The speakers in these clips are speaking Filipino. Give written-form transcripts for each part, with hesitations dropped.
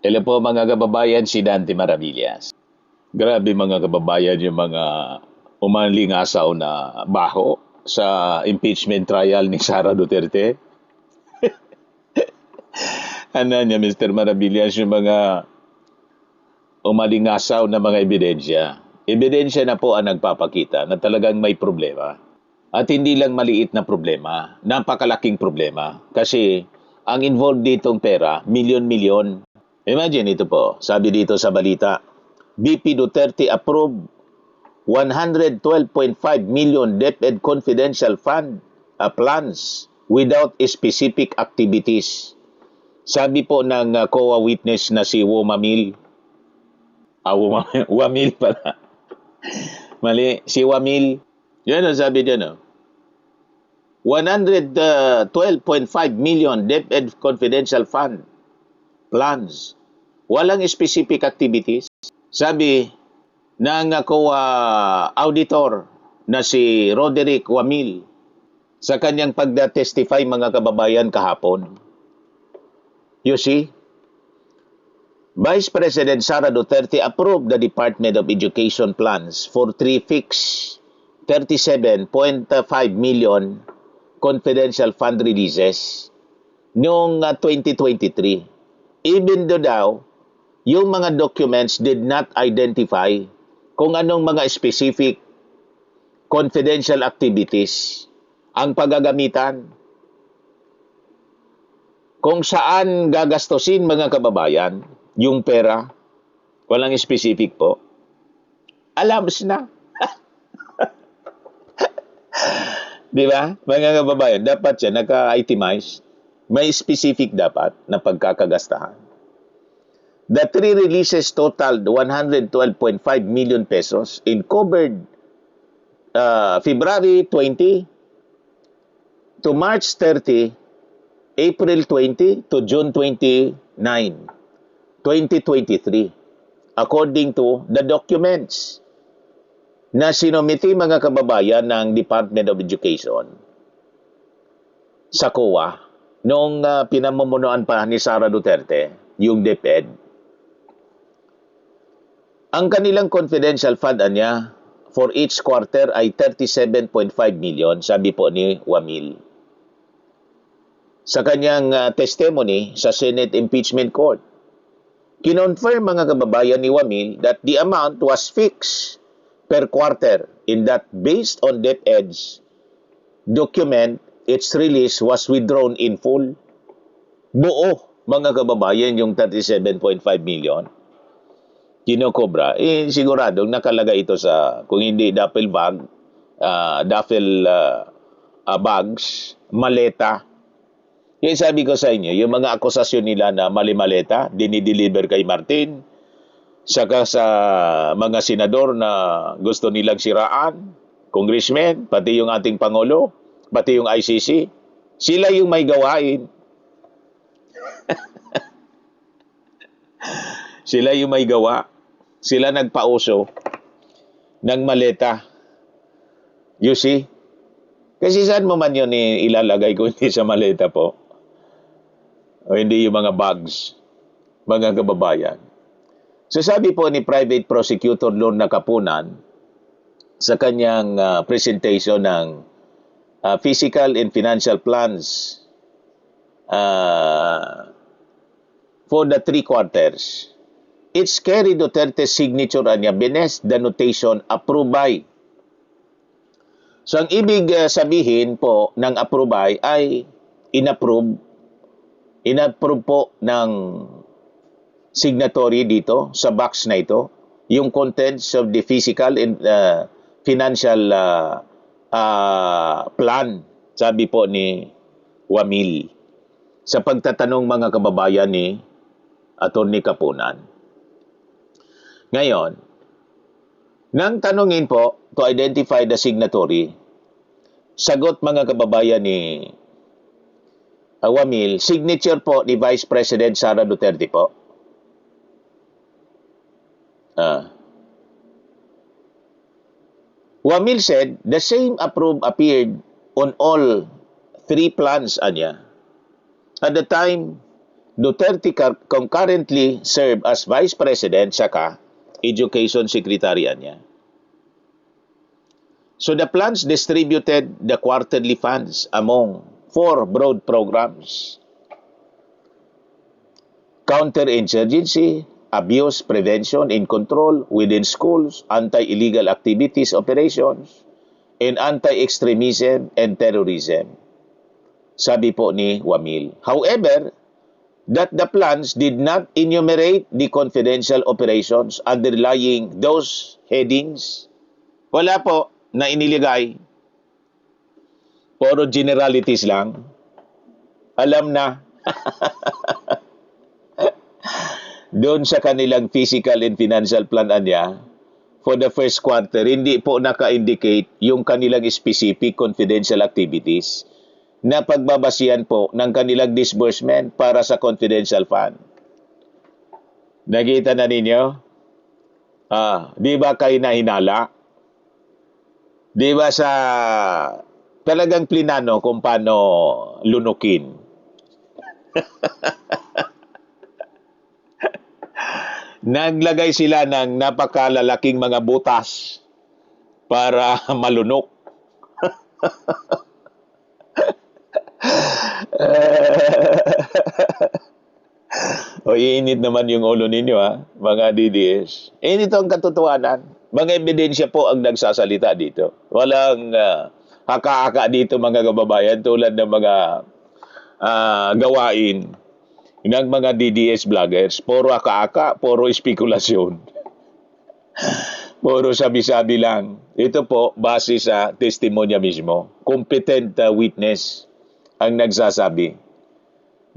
Hello po mga kababayan, si Dante Maravillas. Grabe mga kababayan yung mga umalingasaw na baho sa impeachment trial ni Sara Duterte. Ano niya, Mr. Maravillas, yung mga umalingasaw na mga ebidensya. Ebidensya na po ang nagpapakita na talagang may problema. At hindi lang maliit na problema, napakalaking problema. Kasi ang involved ditong pera, milyon-milyon. Imagine ito po, sabi dito sa balita, BP Duterte approved 112.5 million DepEd confidential fund plans without specific activities. Sabi po ng COA witness na si Womamil, Wamil pala. Mali, si Wamil. Yan ang sabi dyan, 112.5 million DepEd confidential fund plans. Walang specific activities. Sabi ng COA auditor na si Roderick Wamil sa kanyang pagda-testify mga kababayan kahapon. You see, Vice President Sara Duterte approved the Department of Education plans for 3 fixed 37.5 million confidential fund releases noong 2023. Even though daw, yung mga documents did not identify kung anong mga specific confidential activities ang paggagamitan. Kung saan gagastusin mga kababayan, yung pera, walang specific po, alams na. Di ba? Mga kababayan, dapat siya naka-itemize. May specific dapat na pagkakagastahan. The 3 releases totaled 112.5 million pesos in covered February 20 to March 30, April 20 to June 29, 2023, according to the documents na sinumiti mga kababayan ng Department of Education sa COA noong pinamumunuan pa ni Sara Duterte, yung DepEd. Ang kanilang confidential fund niya for each quarter ay 37.5 million, sabi po ni Wamil. Sa kanyang testimony sa Senate Impeachment Court, kinonfirm mga kababayan ni Wamil that the amount was fixed per quarter in that based on DepEd's document, its release was withdrawn in full. Buo, mga kababayan, yung 37.5 million. Kinokobra. Siguradong nakalagay ito sa, kung hindi duffel bags, maleta. Kaya sabi ko sa inyo, yung mga akusasyon nila na mali-maleta, dinideliver kay Martin, saka sa mga senador na gusto nilang siraan, congressmen, pati yung ating Pangulo, pati yung ICC, sila yung may gawain. Sila yung may gawa. Sila nagpauso ng maleta. You see? Kasi saan mo man yun ilalagay kung hindi sa maleta po? O hindi yung mga bags, mga kababayan. So sabi po ni Private Prosecutor Lorna Kapunan sa kanyang presentation ng physical and financial plans for the 3 quarters. It's carry Duterte's signature niya, beneath the notation approved by. So ang ibig sabihin po ng approve by ay inapprove po ng signatory dito sa box na ito, yung contents of the physical and financial plan, sabi po ni Wamil. Sa pagtatanong mga kababayan ni Atty. Kapunan. Ngayon, nang tanungin po to identify the signatory, sagot mga kababayan ni Wamil, signature po ni Vice President Sara Duterte po. Wamil said, the same approve appeared on all 3 plans niya. At the time, Duterte concurrently served as Vice President saka Education Secretary niya. So the plans distributed the quarterly funds among 4 broad programs: counterinsurgency, abuse prevention and control within schools, anti-illegal activities operations, and anti-extremism and terrorism. Sabi po ni Wamil. However, that the plans did not enumerate the confidential operations underlying those headings. Wala po na iniligay. Puro generalities lang. Alam na. Doon sa kanilang physical and financial plan niya, for the first quarter, hindi po naka-indicate yung kanilang specific confidential activities na pagbabasihan po ng kanilang disbursement para sa confidential fund. Nakita na ninyo? Di ba kayo nahinala? Di ba sa talagang plinano kung paano lunukin? Naglagay sila ng napakalalaking mga butas para malunok. O iinit naman yung ulo ninyo mga DDS. Ito ang katotohanan. Mga ebidensya po ang nagsasalita dito. Walang haka-haka dito mga kababayan tulad ng mga gawain ng mga DDS vloggers. Puro haka-haka, puro espekulasyon. Puro sabi-sabi lang. Ito po base sa testimonya mismo. Competent witness ang nagsasabi.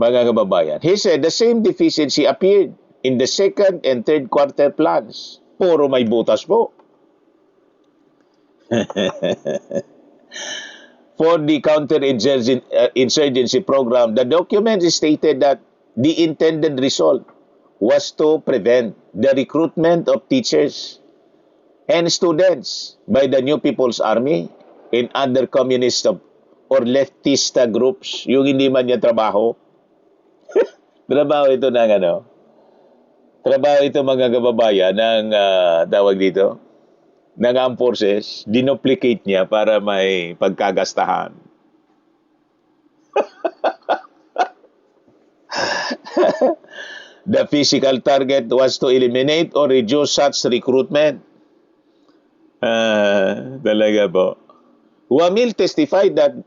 Mga kababayan. He said the same deficiency appeared in the second and third quarter plans. Puro may butas po. For the counterinsurgency program, the document stated that the intended result was to prevent the recruitment of teachers and students by the New People's Army and other communist or leftist groups. Yung hindi man niya trabaho. Trabaho ito ng trabaho ito mga kababayan ng tawag dito, ng armed forces, dinuplicate niya para may pagkagastahan. The physical target was to eliminate or reduce such recruitment. Talaga po. Wamil testified that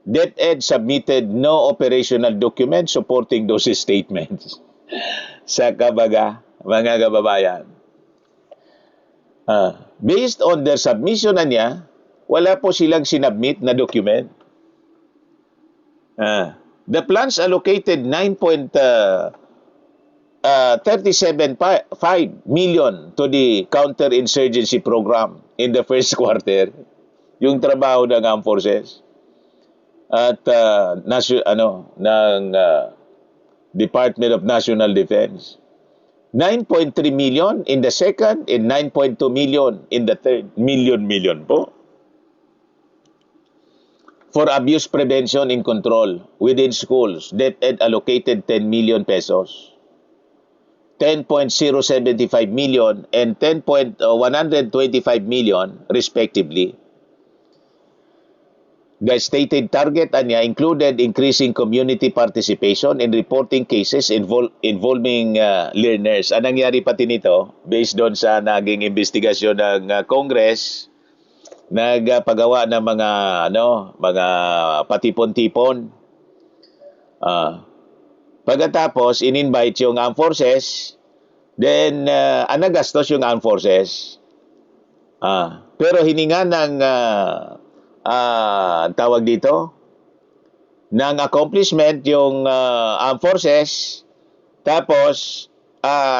DepEd submitted no operational document supporting those statements. Sa kabaga, mga kababayan. Based on their submission niya, wala po silang sinubmit na document. The plans allocated 9.375 million to the counterinsurgency program in the first quarter. Yung trabaho ng armed forces at ng Department of National Defense. 9.3 million in the second and 9.2 million in the third. Million po. For abuse prevention and control within schools, DepEd allocated 10 million pesos. 10.075 million and 10.125 million respectively. The stated target niya included increasing community participation in reporting cases involving learners. Ang nangyari pati nito, based doon sa naging investigasyon ng Congress, nagpagawa ng mga patipon-tipon. Pagkatapos, in-invite yung armed forces, then nagastos yung armed forces. Pero hininga ng tawag dito ng accomplishment yung armed forces, tapos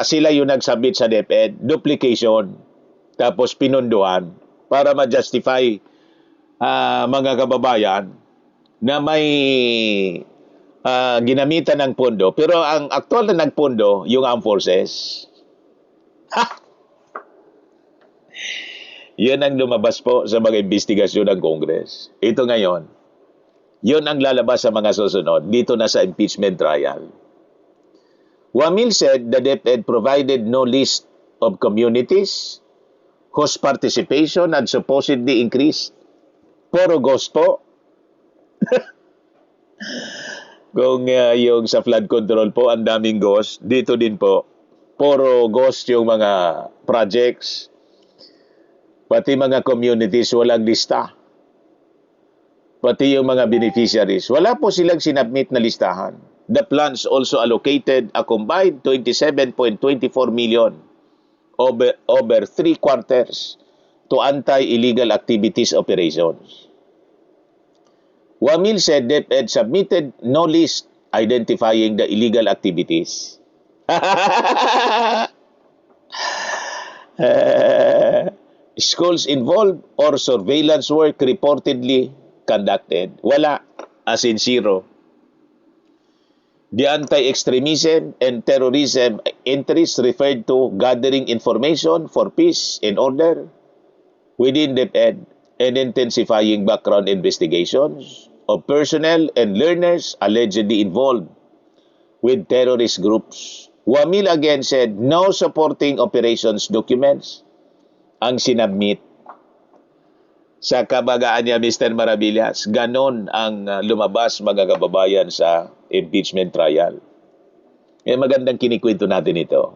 sila yung nagsubmit sa DepEd, duplication, tapos pinunduan para ma-justify mga kababayan na may ginamitan ng pondo, pero ang aktual na nagpondo yung armed forces. Yan ang lumabas po sa mga investigasyon ng Congress. Ito ngayon, yun ang lalabas sa mga susunod dito na sa impeachment trial. Wamil said the DepEd provided no list of communities whose participation had supposedly increased. Puro ghost po. Kung yung sa flood control po, ang daming ghost. Dito din po, puro ghost yung mga projects. Pati mga communities, walang lista. Pati yung mga beneficiaries. Wala po silang sinabmit na listahan. The plans also allocated a combined 27.24 million over 3 quarters to anti-illegal activities operations. Wamil said DepEd submitted no list identifying the illegal activities. Schools involved or surveillance work reportedly conducted. Wala, as in zero. The anti-extremism and terrorism entries referred to gathering information for peace and order within DepEd and intensifying background investigations of personnel and learners allegedly involved with terrorist groups. Wamil again said no supporting operations documents ang sinabmit. Sa kabagaan niya, Mr. Maravillas, ganon ang lumabas mga kababayan sa impeachment trial. Magandang kinikwento natin ito.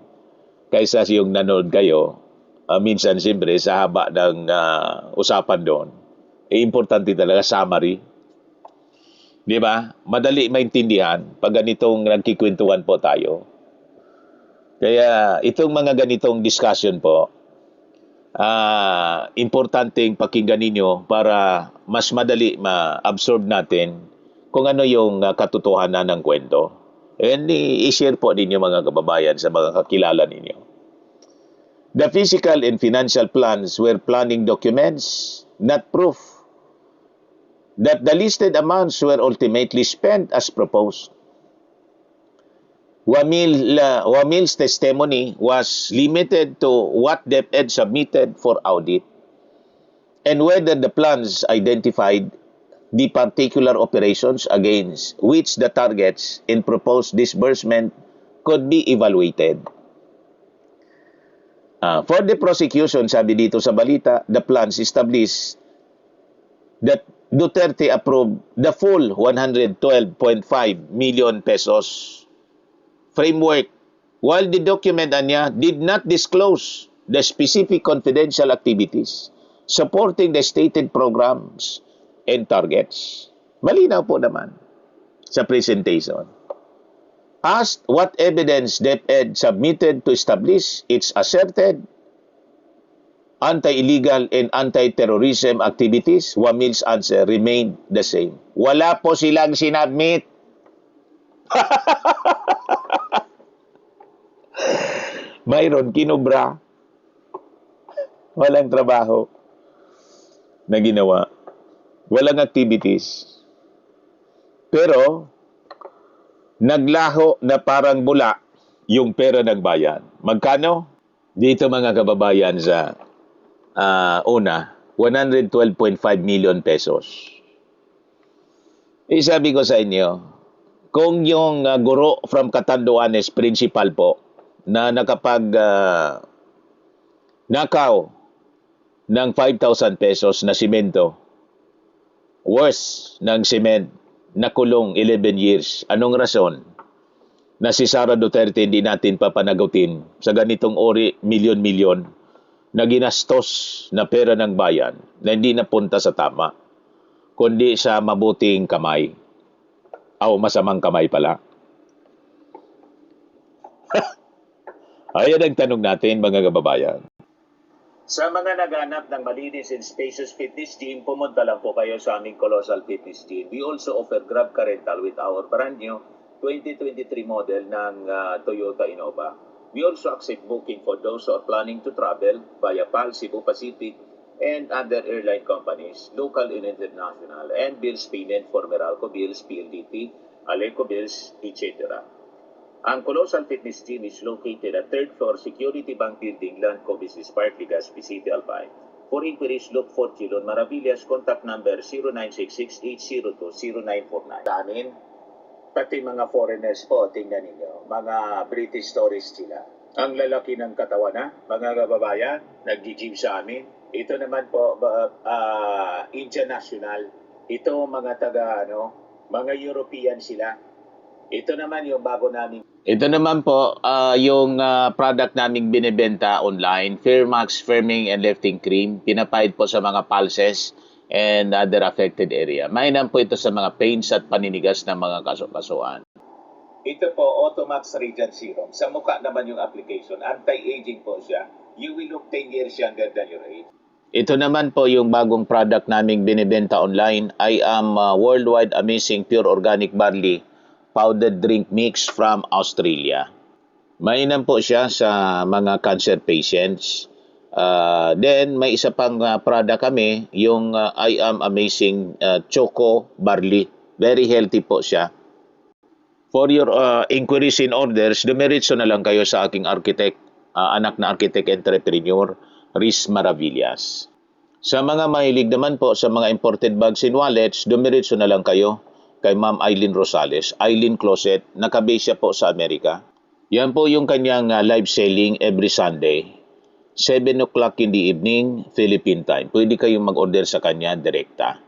Kaysa yung nanood kayo, minsan siyempre sa haba ng usapan doon, importante talaga summary. Di ba? Madali maintindihan pag ganitong nagkikwentuhan po tayo. Kaya itong mga ganitong discussion po, importanteng pakinggan ninyo para mas madali ma-absorb natin kung ano yung katotohanan ng kwento. And i-share po ninyo mga kababayan sa mga kakilala ninyo. The physical and financial plans were planning documents, not proof that the listed amounts were ultimately spent as proposed. Wamil's testimony was limited to what DepEd submitted for audit and whether the plans identified the particular operations against which the targets in proposed disbursement could be evaluated. For the prosecution, sabi dito sa balita, the plans established that Duterte approved the full 112.5 million pesos framework, while the document niya did not disclose the specific confidential activities supporting the stated programs and targets. Malinaw po naman sa presentation. Asked what evidence DepEd submitted to establish its asserted anti-illegal and anti-terrorism activities, Wamil's answer remained the same. Wala po silang sinabmit. Mayroon kinubra. Walang trabaho na ginawa. Walang activities. Pero, naglaho na parang bula yung pera ng bayan. Magkano? Dito mga kababayan sa una, 112.5 million pesos. Sabi ko sa inyo, kung yung guro from Catanduanes, principal po, na nakapag nakaw ng 5,000 pesos na simento, worth ng cement, nakulong 11 years. Anong rason? Na si Sara Duterte hindi natin papanagutin sa ganitong ori, milyon-milyon, na ginastos na pera ng bayan na hindi napunta sa tama, kundi sa mabuting kamay. O masamang kamay pala. Ayan ang tanong natin mga kababayan. Sa mga naghanap ng malinis and spacious fitness gym, pumunta lang po kayo sa aming Colossal Fitness Gym. We also offer Grab Car Rental with our brand new 2023 model ng Toyota Innova. We also accept booking for those who are planning to travel via PAL, Cebu Pacific, and other airline companies, local and international, and bills payment for Meralco Bills, PLDT, Aleco Bills, etc. Ang Colossal Fitness Gym is located at 3rd floor Security Bank Building, Landco Business Park, Legazpi City, Albay. For inquiries, look for Chilon Maravillas. Contact number 0966-802-0949. Sa amin, Pati mga foreigners po, tingnan ninyo, mga British tourist sila. Ang lalaki ng katawan na, mga kababayan, nag-gym sa amin. Ito naman po, Indian national. Ito mga mga European sila. Ito naman yung bago namin. Ito naman po, yung product naming binibenta online, Fairmax Firming and Lifting Cream. Pinapahid po sa mga pulses and other affected area. Mainam po ito sa mga pains at paninigas ng mga kaso-kasuan. Ito po, Automax Radiant Serum. Sa mukha naman yung application. Anti-aging po siya. You will look 10 years younger than your age. Ito naman po yung bagong product naming binibenta online. I am Worldwide Amazing Pure Organic Barley Powdered Drink Mix from Australia. Mainam po siya sa mga cancer patients. Then, may isa pang product kami, yung I Am Amazing Choco Barley. Very healthy po siya. For your inquiries and orders, dumiretso na lang kayo sa aking architect, anak na architect entrepreneur, Riz Maravillas. Sa mga mahilig naman po sa mga imported bags and wallets, dumiretso na lang kayo kay Ma'am Eileen Rosales, Eileen Closet, nakabase siya po sa Amerika. Yan po yung kanyang live selling every Sunday. 7 o'clock in the evening, Philippine time. Pwede kayong mag-order sa kanya direkta.